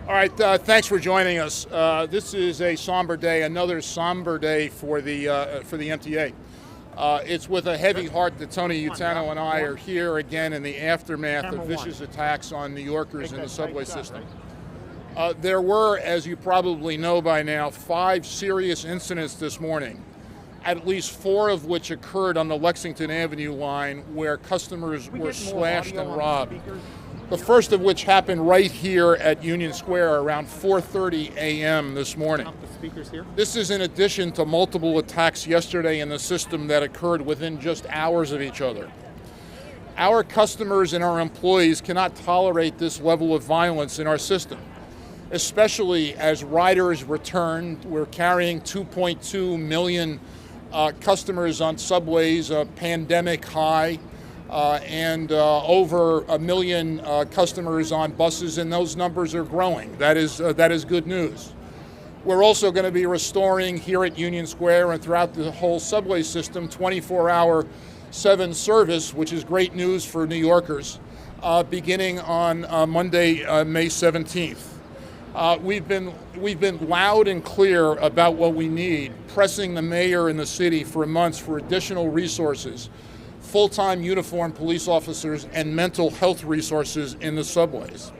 All right, thanks for joining us. This is a somber day, another somber day for the MTA. It's with a heavy heart that Tony Utano and I are here again in the aftermath of vicious attacks on New Yorkers in the subway system. There were, as you probably know by now, 5 serious incidents this morning, at least 4 of which occurred on the Lexington Avenue line where customers were slashed and robbed. The first of which happened right here at Union Square around 4:30 a.m. this morning. This is in addition to multiple attacks yesterday in the system that occurred within just hours of each other. Our customers and our employees cannot tolerate this level of violence in our system, especially as riders return. We're carrying 2.2 million customers on subways, a pandemic high. And over 1 million customers on buses, and those numbers are growing. That is good news. We're also going to be restoring here at Union Square and throughout the whole subway system 24-hour 7 service, which is great news for New Yorkers, beginning on Monday, May 17th. We've been loud and clear about what we need, pressing the mayor and the city for months for additional resources, full-time uniformed police officers, and mental health resources in the subways.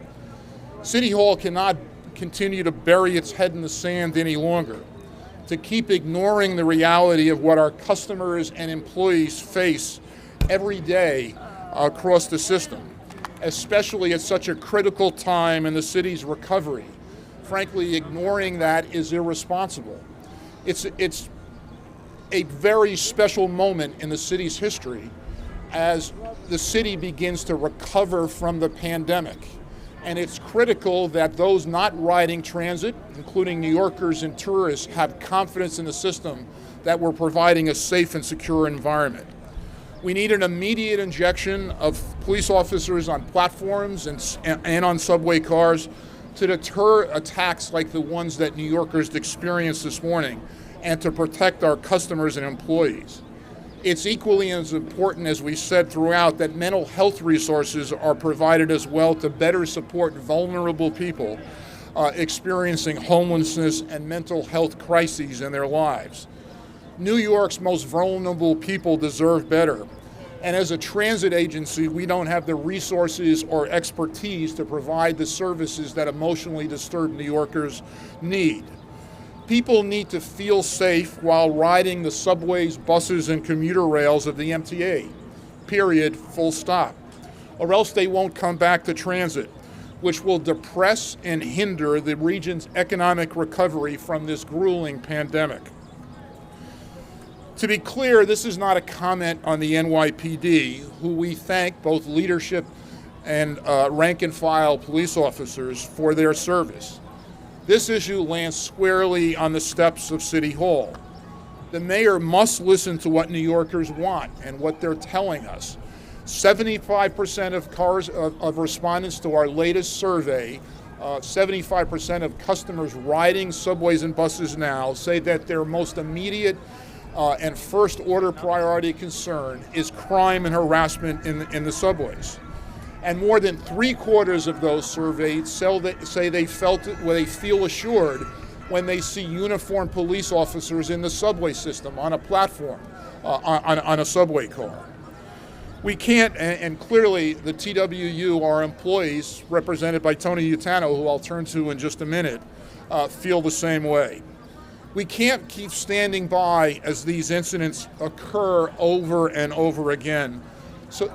City Hall cannot continue to bury its head in the sand any longer, to keep ignoring the reality of what our customers and employees face every day across the system, especially at such a critical time in the city's recovery. Frankly, ignoring that is irresponsible. It's a very special moment in the city's history as the city begins to recover from the pandemic. And it's critical that those not riding transit, including New Yorkers and tourists, have confidence in the system that we're providing a safe and secure environment. We need an immediate injection of police officers on platforms and on subway cars to deter attacks like the ones that New Yorkers experienced this morning, and to protect our customers and employees. It's equally as important, as we said throughout, that mental health resources are provided as well to better support vulnerable people experiencing homelessness and mental health crises in their lives. New York's most vulnerable people deserve better. And as a transit agency, we don't have the resources or expertise to provide the services that emotionally disturbed New Yorkers need. People need to feel safe while riding the subways, buses, and commuter rails of the MTA, period, full stop. Or else they won't come back to transit, which will depress and hinder the region's economic recovery from this grueling pandemic. To be clear, this is not a comment on the NYPD, who we thank both leadership and rank and file police officers for their service. This issue lands squarely on the steps of City Hall. The mayor must listen to what New Yorkers want and what they're telling us. 75% of respondents to our latest survey, 75% of customers riding subways and buses now say that their most immediate and first order priority concern is crime and harassment in the subways. And more than 3/4 of those surveyed say they feel assured when they see uniformed police officers in the subway system, on a platform, on a subway car. We can't, and clearly the TWU, our employees, represented by Tony Utano, who I'll turn to in just a minute, feel the same way. We can't keep standing by as these incidents occur over and over again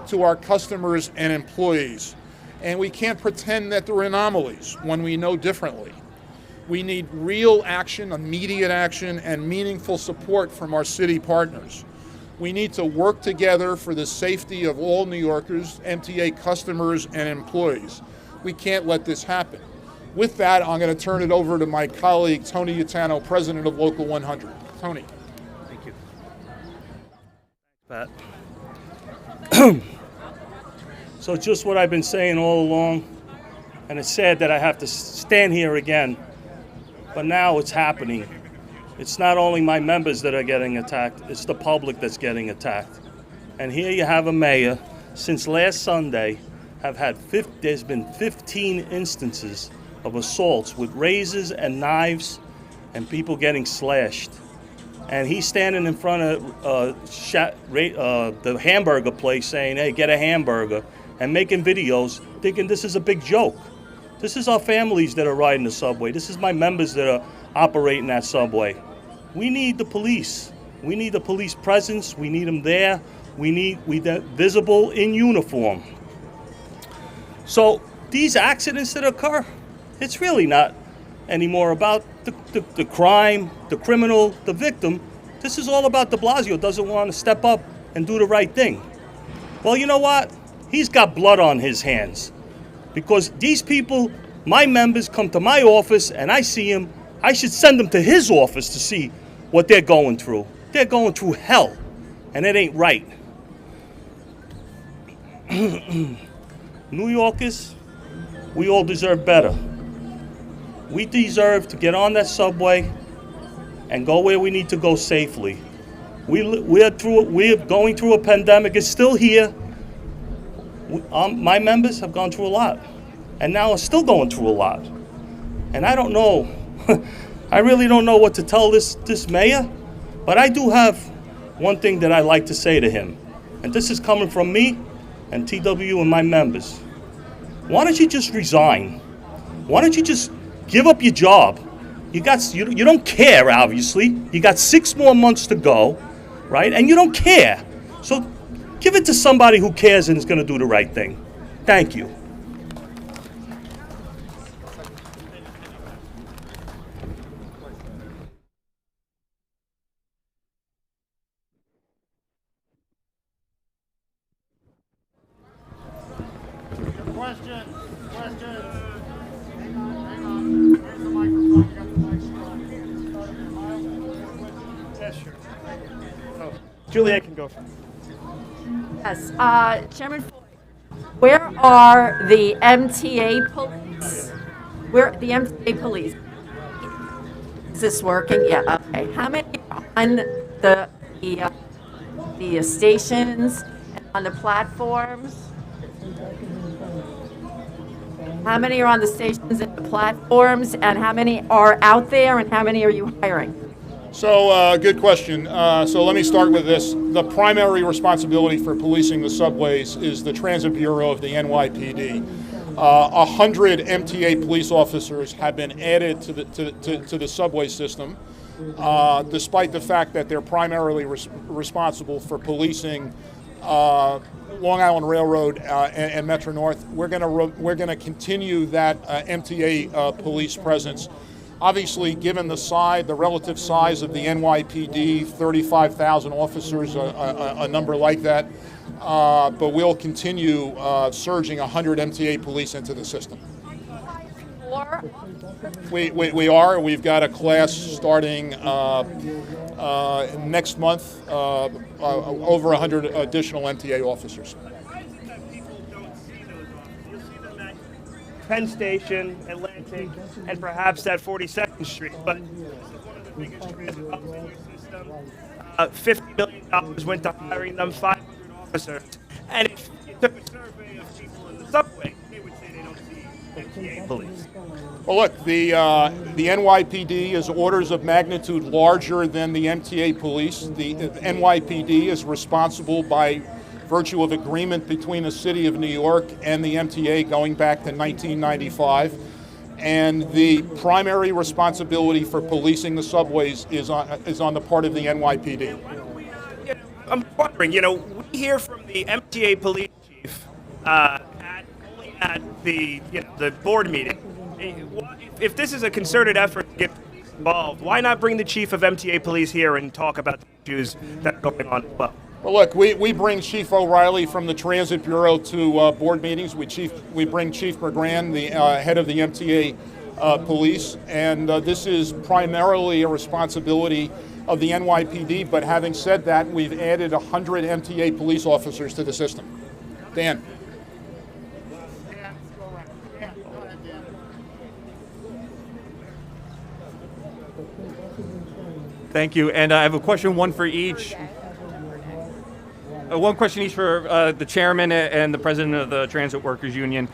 to our customers and employees. And we can't pretend that they're anomalies when we know differently. We need real action, immediate action, and meaningful support from our city partners. We need to work together for the safety of all New Yorkers, MTA customers, and employees. We can't let this happen. With that, I'm going to turn it over to my colleague, Tony Utano, president of Local 100. Tony. Thank you. Pat. So just what I've been saying all along, and it's sad that I have to stand here again, but now it's happening. It's not only my members that are getting attacked, it's the public that's getting attacked. And here you have a mayor, since last Sunday, there's been 15 instances of assaults with razors and knives and people getting slashed. And he's standing in front of the hamburger place saying, hey, get a hamburger, and making videos thinking this is a big joke. This is our families that are riding the subway. This is my members that are operating that subway. We need the police. We need the police presence. We need them there. We need visible in uniform. So these accidents that occur, it's really not anymore about the crime, the criminal, the victim. This is all about de Blasio doesn't want to step up and do the right thing. Well, you know what? He's got blood on his hands. Because these people, my members, come to my office and I see them, I should send them to his office to see what they're going through. They're going through hell, and it ain't right. New Yorkers, we all deserve better. We deserve to get on that subway and go where we need to go safely. We're going through a pandemic. It's still here. My members have gone through a lot, and now are still going through a lot. And I don't know, I really don't know what to tell this mayor, but I do have one thing that I like to say to him, and this is coming from me and TW and my members. Why don't you just resign? Why don't you just give up your job? You don't care, obviously. You got 6 more months to go, right? And you don't care. So give it to somebody who cares and is going to do the right thing. Thank you. Questions? Hang on. Where's the microphone? You got the mic. Yeah, sure. Oh, Juliet can go first. Yes, Chairman Floyd, where are the MTA police? Where the MTA police? Is this working? Yeah. Okay. How many are on the stations and on the platforms? How many are on the stations and the platforms, and how many are out there, and how many are you hiring? So, good question. So let me start with this. The primary responsibility for policing the subways is the Transit Bureau of the NYPD. 100 MTA police officers have been added to the subway system, despite the fact that they're primarily responsible for policing Long Island Railroad and Metro North. We're going to continue that MTA police presence. Obviously, given the relative size of the NYPD, 35,000 officers, a number like that, but we'll continue surging 100 MTA police into the system. We are. We've got a class starting next month, over 100 additional MTA officers. Penn Station, Atlantic, and perhaps at 42nd Street. But this is one of the biggest transit hubs in your system. $50 million went to hiring them, 500 officers. And if you took a survey of people in the subway, they would say they don't see MTA police. Well, look, the NYPD is orders of magnitude larger than the MTA police. The NYPD is responsible by virtue of agreement between the City of New York and the MTA going back to 1995. And the primary responsibility for policing the subways is on the part of the NYPD. I'm wondering, we hear from the MTA police chief only at the board meeting. If this is a concerted effort to get police involved, why not bring the chief of MTA police here and talk about the issues that are going on as well? Well, look, we bring Chief O'Reilly from the Transit Bureau to board meetings. We bring Chief McGran, the head of the MTA police, and this is primarily a responsibility of the NYPD. But having said that, we've added 100 MTA police officers to the system. Dan. Thank you, and I have a question, one for each. One question each for the chairman and the president of the Transit Workers Union.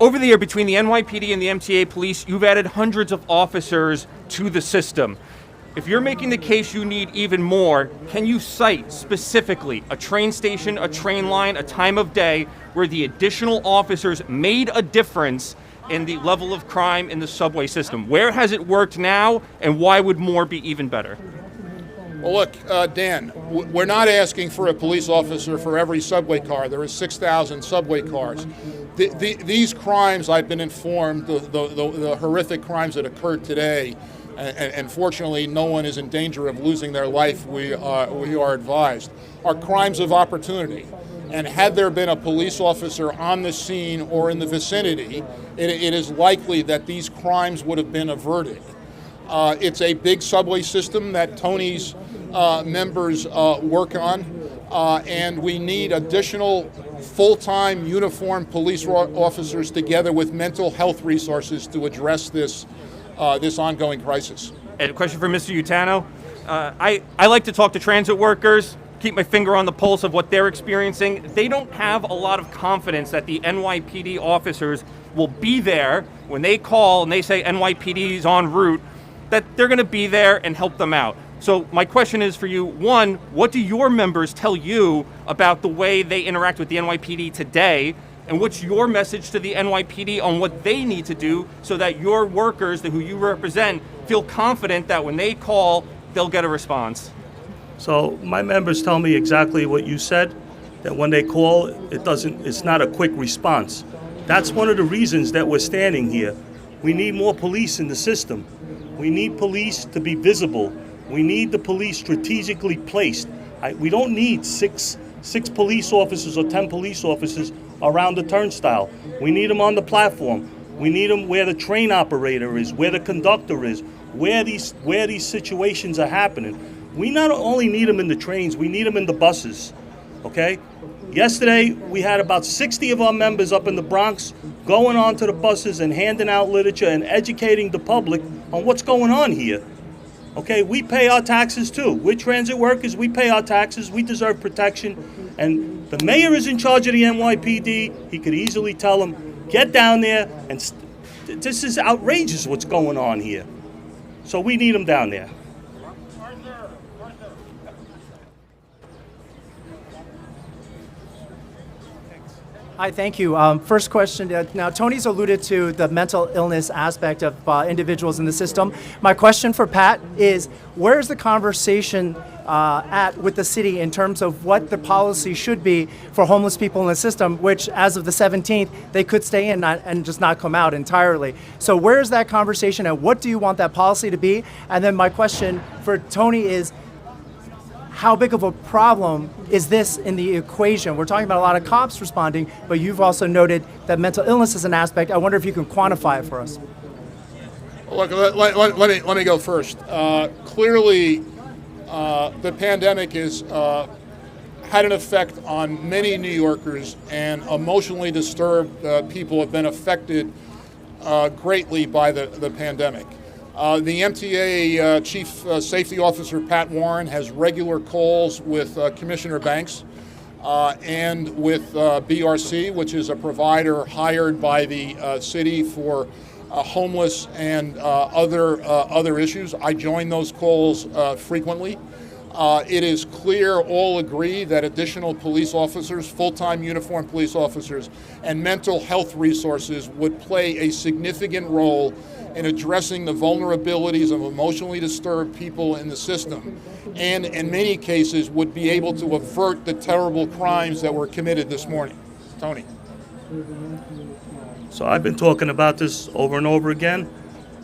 over the year, between the NYPD and the MTA police, you've added hundreds of officers to the system. If you're making the case you need even more, can you cite specifically a train station, a train line, a time of day where the additional officers made a difference in the level of crime in the subway system? Where has it worked now, and why would more be even better? Well, look, Dan, we're not asking for a police officer for every subway car. There are 6,000 subway cars. These crimes, I've been informed, the horrific crimes that occurred today, and fortunately no one is in danger of losing their life, we are advised, are crimes of opportunity. And had there been a police officer on the scene or in the vicinity, it is likely that these crimes would have been averted. It's a big subway system that Tony's members work on, and we need additional full-time uniformed police officers together with mental health resources to address this ongoing crisis. And a question for Mr. Utano. I like to talk to transit workers, keep my finger on the pulse of what they're experiencing. They don't have a lot of confidence that the NYPD officers will be there when they call and they say NYPD is en route, that they're going to be there and help them out. So my question is for you, one, what do your members tell you about the way they interact with the NYPD today? And what's your message to the NYPD on what they need to do so that your workers, who you represent, feel confident that when they call, they'll get a response? So my members tell me exactly what you said, that when they call, it's not a quick response. That's one of the reasons that we're standing here. We need more police in the system. We need police to be visible. We need the police strategically placed. We don't need six police officers or 10 police officers around the turnstile. We need them on the platform. We need them where the train operator is, where the conductor is, where these situations are happening. We not only need them in the trains, we need them in the buses, okay? Yesterday, we had about 60 of our members up in the Bronx going on to the buses and handing out literature and educating the public on what's going on here. Okay, we pay our taxes too. We're transit workers, we pay our taxes, we deserve protection. And the mayor is in charge of the NYPD. He could easily tell them, get down there, and this is outrageous what's going on here. So we need them down there. Hi, thank you. First question. Now, Tony's alluded to the mental illness aspect of individuals in the system. My question for Pat is, where's the conversation at with the city in terms of what the policy should be for homeless people in the system, which as of the 17th, they could stay in and just not come out entirely. So where's that conversation and what do you want that policy to be? And then my question for Tony is, how big of a problem is this in the equation? We're talking about a lot of cops responding, but you've also noted that mental illness is an aspect. I wonder if you can quantify it for us. Look, let me go first. Clearly, the pandemic has had an effect on many New Yorkers, and emotionally disturbed people have been affected greatly by the pandemic. The MTA Chief Safety Officer, Pat Warren, has regular calls with Commissioner Banks and with BRC, which is a provider hired by the city for homeless and other issues. I join those calls frequently. It is clear, all agree, that additional police officers, full-time uniformed police officers, and mental health resources would play a significant role in addressing the vulnerabilities of emotionally disturbed people in the system, and in many cases would be able to avert the terrible crimes that were committed this morning. Tony. So I've been talking about this over and over again,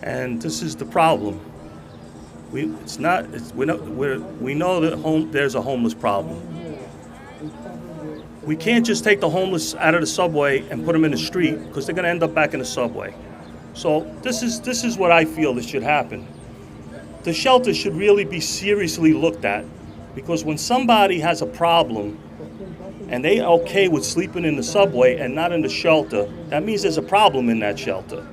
and this is the problem. We know that there's a homeless problem. We can't just take the homeless out of the subway and put them in the street, because they're going to end up back in the subway. So this is what I feel that should happen. The shelter should really be seriously looked at, because when somebody has a problem and they're okay with sleeping in the subway and not in the shelter, that means there's a problem in that shelter,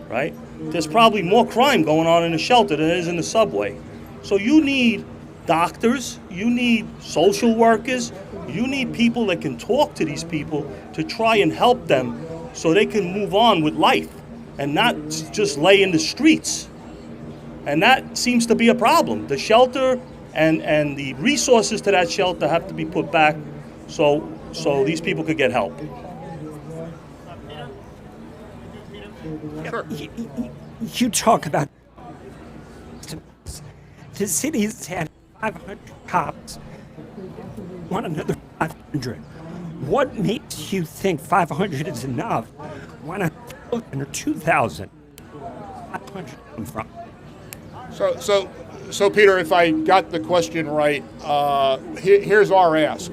right? There's probably more crime going on in the shelter than there is in the subway. So you need doctors, you need social workers, you need people that can talk to these people to try and help them so they can move on with life and not just lay in the streets. And that seems to be a problem. The shelter and the resources to that shelter have to be put back so these people could get help. You talk about the city's had 500 cops, want another 500. What makes you think 500 is enough? Why not 1,000 or 2,000? 500 come from? So Peter, if I got the question right, here's our ask.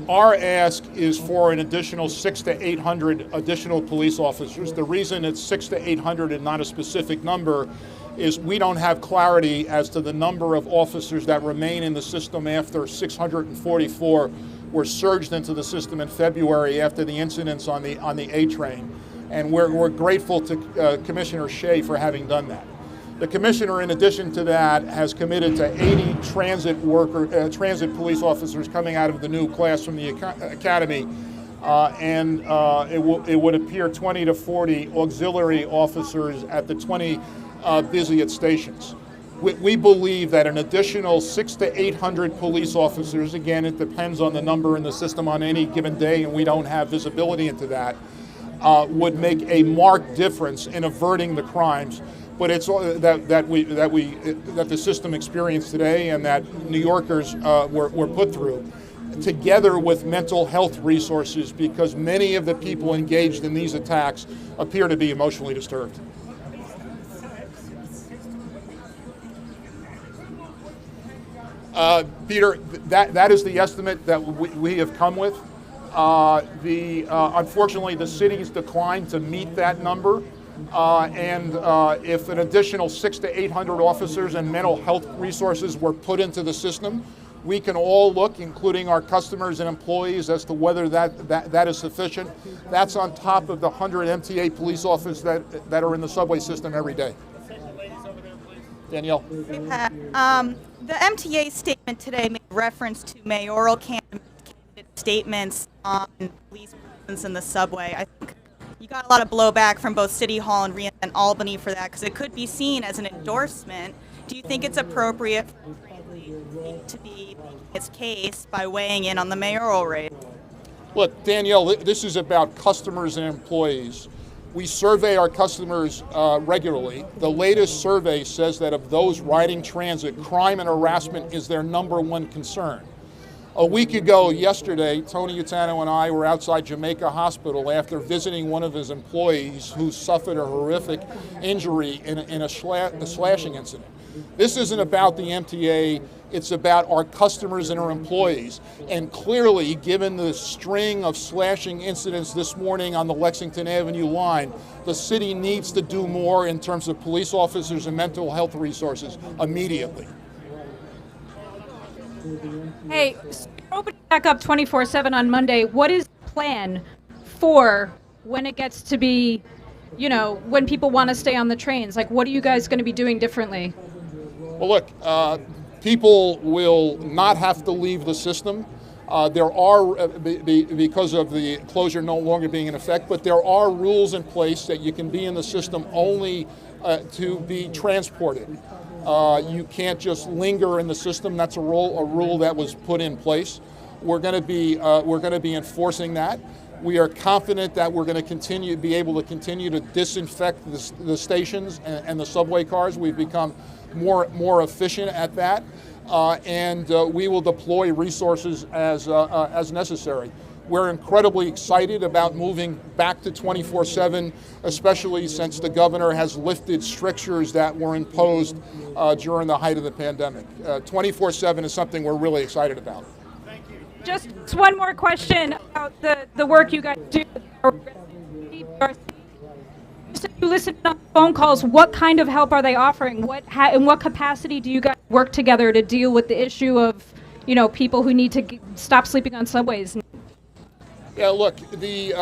Our ask is for an additional 600 to 800 additional police officers. The reason it's 600 to 800 and not a specific number is we don't have clarity as to the number of officers that remain in the system after 644 were surged into the system in February after the incidents on the A train. And we're grateful to Commissioner Shea for having done that. The commissioner, in addition to that, has committed to 80 transit police officers coming out of the new class from the academy, and it would appear 20 to 40 auxiliary officers at the 20 busiest stations. We believe that an additional 600 to 800 police officers, again, it depends on the number in the system on any given day, and we don't have visibility into that, would make a marked difference in averting the crimes. But it's that the system experienced today and that New Yorkers were put through, together with mental health resources, because many of the people engaged in these attacks appear to be emotionally disturbed. Peter, that is the estimate that we have come with. Unfortunately, the city's declined to meet that number. And if an additional 600 to 800 officers and mental health resources were put into the system, we can all look, including our customers and employees, as to whether that is sufficient. That's on top of the 100 MTA police officers that are in the subway system every day. Danielle. The MTA statement today made reference to mayoral candidate statements on police presence in the subway. I think you got a lot of blowback from both City Hall and Reinvent Albany for that, because it could be seen as an endorsement. Do you think it's appropriate to be making its case by weighing in on the mayoral race? Look, Danielle, this is about customers and employees. We survey our customers regularly. The latest survey says that of those riding transit, crime and harassment is their #1 concern. A week ago, yesterday, Tony Utano and I were outside Jamaica Hospital after visiting one of his employees who suffered a horrific injury in a slashing incident. This isn't about the MTA, it's about our customers and our employees. And clearly, given the string of slashing incidents this morning on the Lexington Avenue line, the city needs to do more in terms of police officers and mental health resources immediately. Hey, opening back up 24/7 on Monday. What is the plan for when it gets to be, when people want to stay on the trains? Like, what are you guys going to be doing differently? Well, look, people will not have to leave the system. There are, because of the closure no longer being in effect, but there are rules in place that you can be in the system only to be transported. You can't just linger in the system. That's a rule that was put in place. We're going to be enforcing that. We are confident that we're going to be able to continue to disinfect the stations and the subway cars. We've become more efficient at that, and we will deploy resources as necessary. We're incredibly excited about moving back to 24/7, especially since the governor has lifted strictures that were imposed during the height of the pandemic. 24/7 is something we're really excited about. Just one more question about the work you guys do. You listen on phone calls. What kind of help are they offering? In what capacity do you guys work together to deal with the issue of, people who need to stop sleeping on subways? Yeah, look, the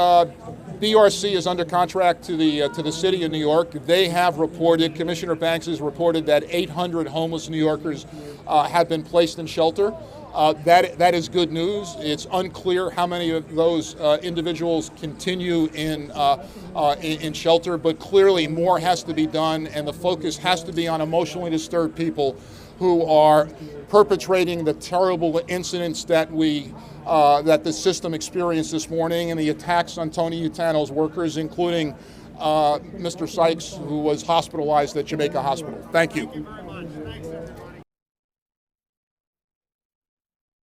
BRC is under contract to the city of New York. They have reported, Commissioner Banks has reported that 800 homeless New Yorkers have been placed in shelter. That is good news. It's unclear how many of those individuals continue in shelter, but clearly more has to be done, and the focus has to be on emotionally disturbed people who are perpetrating the terrible incidents that that the system experienced this morning, and the attacks on Tony Utano's workers, including Mr. Sykes, who was hospitalized at Jamaica Hospital. Thank you.